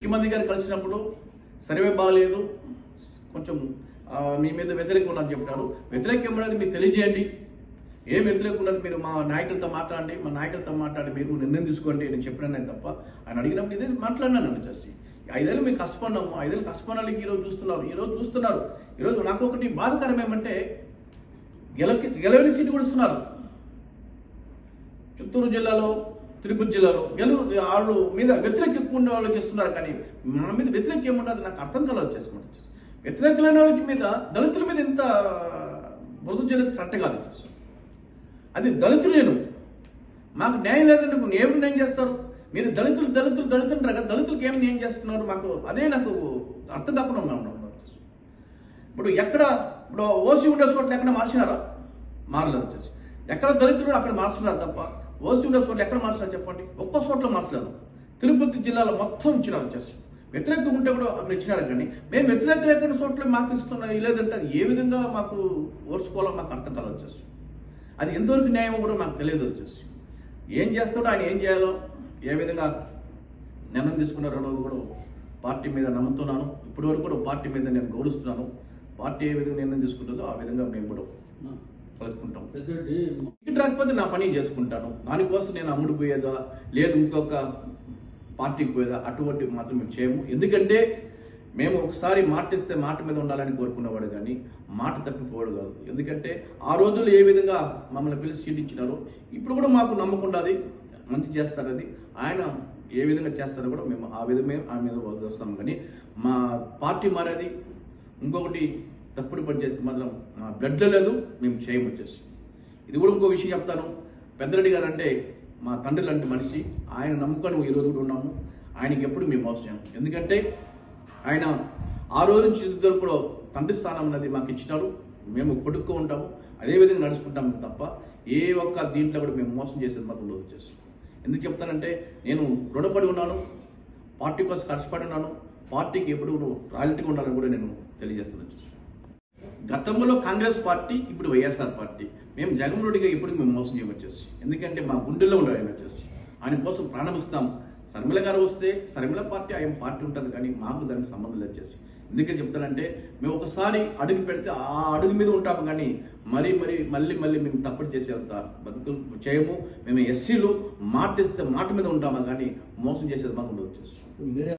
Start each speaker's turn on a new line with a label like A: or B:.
A: ముఖ్యమంత్రి గారు కలిసినప్పుడు సర్వే బాగలేదు, కొంచెం మీ మీద వ్యతిరేకం ఉన్నది చెప్పినారు. వ్యతిరేకం అనేది మీరు తెలియజేయండి. ఏం వ్యతిరేకం ఉన్నది మీరు మా నాయకులతో మాట్లాడండి, మా నాయకులతో మాట్లాడి మీరు నిర్ణయం తీసుకోండి నేను చెప్పినాను తప్ప ఆయన అడిగినప్పుడు ఇదే మాట్లాడినాను. జస్ట్ 5 ఏళ్ళు మేము కష్టపడినాము, 5 ఏళ్ళు కష్టపడాలి. ఈరోజు చూస్తున్నారు. ఈరోజు నాకు ఒకటి బాధకరం ఏమంటే గెలవని సీటు కూడా ఇస్తున్నారు. చిత్తూరు జిల్లాలో, తిరుపతి జిల్లాలో వాళ్ళు మీద వ్యతిరేక ఎక్కువ ఉండే వాళ్ళకి ఇస్తున్నారు, కానీ మన మీద వ్యతిరేక ఏమున్నది నాకు అర్థం కలదు. వచ్చేసి వ్యతిరేకమైన వాళ్ళకి మీద దళితుల మీద ఇంత మృదు చేయలేదు కరెక్ట్ కాదు. అది దళితులేను, మాకు న్యాయం లేదంటే ఏమి న్యాయం చేస్తారు మీరు? దళితులు అంటారు, దళితులకు ఏం న్యాయం చేస్తున్నారు? మాకు అదే నాకు అర్థం కాకుండా ఉన్నాను. ఇప్పుడు ఓసీ ఉండే చోట్ల ఎక్కడ మార్చినారా? మారలేదు. వచ్చేసి ఎక్కడ దళితులు అక్కడ మార్చున్నారు తప్ప ఓసీ ఉండే చోట్ల ఎక్కడ మార్చినారు చెప్పండి? ఒక్క చోట్ల మార్చలేదు. తిరుపతి జిల్లాలో మొత్తం ఇచ్చినారు. వచ్చేసి వ్యతిరేకం ఉంటే కూడా అక్కడ ఇచ్చినారు, కానీ మేము వ్యతిరేక లేకుండా చోట్ల మాకు ఇస్తున్నాం. లేదంటే అది ఏ విధంగా మాకు ఓర్చుకోవాలో మాకు అర్థం కాదు. వచ్చేసి అది ఎంతవరకు న్యాయం కూడా నాకు తెలియదు. వచ్చేసి ఏం చేస్తాడో ఆయన ఏం చేయాలో, ఏ విధంగా నిర్ణయం తీసుకున్నారో కూడా పార్టీ మీద నమ్ముతున్నాను. ఇప్పటి వరకు కూడా పార్టీ మీద నేను గౌరవిస్తున్నాను. పార్టీ ఏ విధంగా నిర్ణయం తీసుకుంటుందో ఆ విధంగా మేము కూడా కలుసుకుంటాం. టికెట్ రాకపోతే నా పని చేసుకుంటాను. దానికోసం నేను అమ్ముడు పోయేదా లేదు ఇంకొక పార్టీకి పోయేదా అటువంటి మాత్రం మేము చేయము. ఎందుకంటే మేము ఒకసారి మాట ఇస్తే మాట మీద ఉండాలని కోరుకునేవాడు, కానీ మాట తప్పిపోవాడు కాదు. ఎందుకంటే ఆ రోజుల్లో ఏ విధంగా మమ్మల్ని పిలిచి సీట్ ఇచ్చినారో ఇప్పుడు కూడా మాకు నమ్మకం ఉన్నది, మంచి చేస్తారది. ఆయన ఏ విధంగా చేస్తారో కూడా మేము ఆ విధమే ఆయన మీద వదిలేస్తాం. కానీ మా పార్టీ మారేది ఇంకొకటి తప్పుడు పని చేస్తే మాత్రం మా బ్లడ్లో లేదు, మేము చేయము. వచ్చేసి ఇది కూడా ఇంకో విషయం చెప్తాను. పెద్దరెడ్డి గారు అంటే మా తండ్రి లాంటి మనిషి, ఆయన నమ్ముకొని ఈరోజు కూడా ఉన్నాము. ఆయనకి ఎప్పుడు మేము అవసరం, ఎందుకంటే ఆయన ఆ రోజు నుంచి ఇద్దరు కూడా తండ్రి స్థానం అనేది మాకు ఇచ్చినాడు. మేము కొడుక్కు ఉంటాము, అదేవిధంగా నడుచుకుంటాము తప్ప ఏ ఒక్క దీంట్లో కూడా మేము మోసం చేసేది మాత్రం ఉండదు. వచ్చేసి ఎందుకు చెప్తానంటే నేను రుణపడి ఉన్నాను, పార్టీ కోసం కష్టపడి ఉన్నాను, పార్టీకి ఎప్పుడు రాయల్టీగా ఉండాలని కూడా నేను తెలియజేస్తున్నాను. గతంలో కాంగ్రెస్ పార్టీ, ఇప్పుడు వైఎస్ఆర్ పార్టీ. మేము జగన్మోహన్ రెడ్డిగా ఎప్పుడు మేము మోసం చేయవచ్చేసి, ఎందుకంటే మా గుండెల్లో ఉండే ఆయన వచ్చేసి ఆయన కోసం ప్రాణం ఇస్తాం. శర్మిల గారు వస్తే శర్మిల పార్టీ ఆయన పార్టీ ఉంటుంది, కానీ మాకు దానికి సంబంధం లేదు. వచ్చేసి ఎందుకని చెప్తానంటే మేము ఒకసారి అడుగు పెడితే ఆ అడుగు మీద ఉంటాము, కానీ మళ్ళీ మేము తప్పుడు చేసేంత బతుకులు చేయము. మేము ఎస్సీలు మాట ఇస్తే మాట మీద ఉంటాము, కానీ మోసం చేసేది మాకు ఉండదు. వచ్చేసి